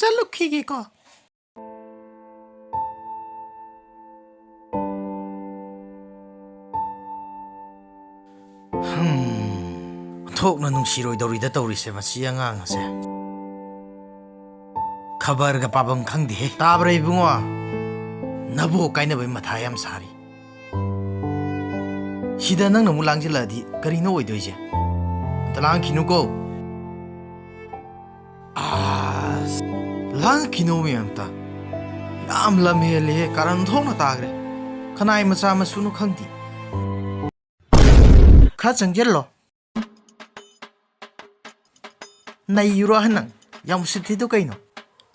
ꯆꯠꯂꯨꯈꯤꯒꯦꯀꯣ ꯊꯣꯛꯅ ꯅꯨꯡꯁꯤꯔꯣꯏꯗꯧꯔꯤꯗ ꯇꯧꯔꯤꯁꯦ ꯃꯁꯤ ꯑꯉꯥꯡ ꯑꯁꯦ ꯈꯕꯔꯒ ꯄꯥꯕꯝ ꯈꯪꯗꯦꯍꯦ ꯇꯥꯕ꯭ꯔꯥ ꯏꯕꯨꯡꯉꯣ ꯅꯕꯣꯛ ꯀꯥꯏꯅꯕꯩ ꯃꯊꯥ ꯌꯥꯝ ꯁꯥꯔꯤ ꯁꯤꯗ ꯅꯪꯅ ꯑꯃꯨꯛ ꯂꯥꯡꯖꯤꯜꯂꯛꯑꯗꯤ ꯀꯔꯤꯅꯣ ꯑꯣꯏꯗꯣꯏꯁꯦ ꯑꯝꯇ ꯂꯥꯡꯈꯤꯅꯨꯀꯣ ꯑꯁ ꯂꯥꯡꯈꯤꯅꯣꯃꯤ ꯑꯝꯇ ꯌꯥꯝ ꯂꯝ ꯍꯦꯜꯂꯦꯍꯦ ꯀꯔꯟ ꯊꯣꯛꯅ ꯇꯥꯈ꯭ꯔꯦ ꯈꯅꯥꯏ ꯃꯆꯥ ꯃꯁꯨꯅꯣ ꯈꯪꯗꯦ ꯈꯔ ꯆꯪꯖꯜꯂꯣ ꯅꯩꯌꯨꯔꯣ ꯍꯟꯅꯪ ꯌꯥꯝ ꯎꯁꯤꯠꯇꯤꯗꯣ ꯀꯩꯅꯣ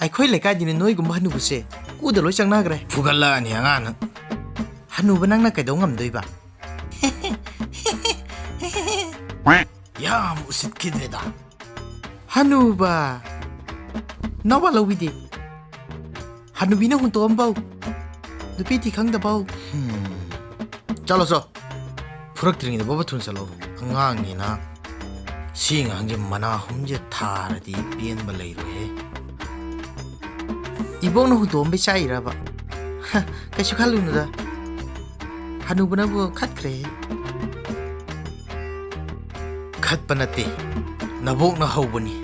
ꯑꯩꯈꯣꯏ ꯂꯩꯀꯥꯏꯗꯤꯅꯦ ꯅꯣꯏꯒꯨꯝꯕ ꯍꯅꯨꯕꯁꯦ ꯀꯨꯗ ꯂꯣꯏ ꯆꯪꯅꯈ꯭ꯔꯦ ꯐꯨꯒꯠꯂꯛꯑꯅꯤ ꯑꯉꯥꯡꯅ ꯍꯅꯨꯕ ꯅꯪꯅ ꯀꯩꯗꯧ ꯉꯝꯗꯣꯏꯕ ꯌꯥꯝ ꯎꯁꯤꯠꯈꯤꯗ꯭ꯔꯦꯗ ꯍꯅꯨꯕ ꯅꯋꯥ ꯂꯧꯕꯤꯗꯦ ꯍꯅꯨꯕꯤꯅ ꯍꯨꯟꯇꯣꯛꯑꯝꯕꯧ ꯅꯨꯄꯤꯗꯤ ꯈꯪꯗꯕꯧ ꯆꯠꯂꯣ ꯆꯣ ꯐꯨꯔꯛꯇ꯭ꯔꯤꯉꯩꯗ ꯕꯕ ꯊꯨꯅ ꯆꯠꯂꯣ ꯑꯉꯥꯡꯅꯤꯅ ꯁꯤ ꯑꯉꯥꯡꯁꯦ ꯃꯅꯥ ꯍꯨꯝꯁꯦ ꯊꯥꯔꯗꯤ ꯄꯦꯟꯕ ꯂꯩꯔꯣꯏꯍꯦ 이번호 놈비 짜이라봐 그래서 칼루누다 하누구나부 컷그래 컷바나띠 나복나 하우보니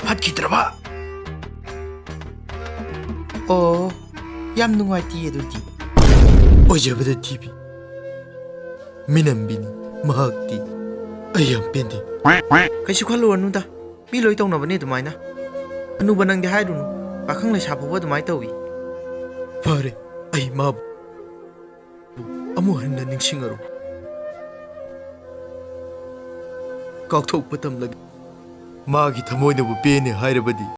팟기들어봐 얌 누구아띠 에도띠 어제보다 TV 미남비니 마학띠 아얌 뺀디 그래서 칼루누다 미로이 똥나보니 도마이나 ꯑꯅꯨꯕ ꯅꯪꯗꯤ ꯍꯥꯏꯔꯨꯅꯨ ꯄꯥꯈꯪ ꯂꯩꯁꯥ ꯐꯥꯎꯕ ꯑꯗꯨꯃꯥꯏꯅ ꯇꯧꯏ ꯐꯔꯦ ꯑꯩ ꯃꯥꯕꯨ ꯑꯃꯨꯛ ꯍꯟꯅ ꯅꯤꯡꯁꯤꯡꯉꯔꯣ ꯀꯥꯎꯊꯣꯛꯄ ꯇꯝꯂꯒꯦ ꯃꯥꯒꯤ ꯊꯃꯣꯏꯅꯕꯨ ꯄꯦꯟꯅꯦ ꯍꯥꯏꯔꯕꯗꯤ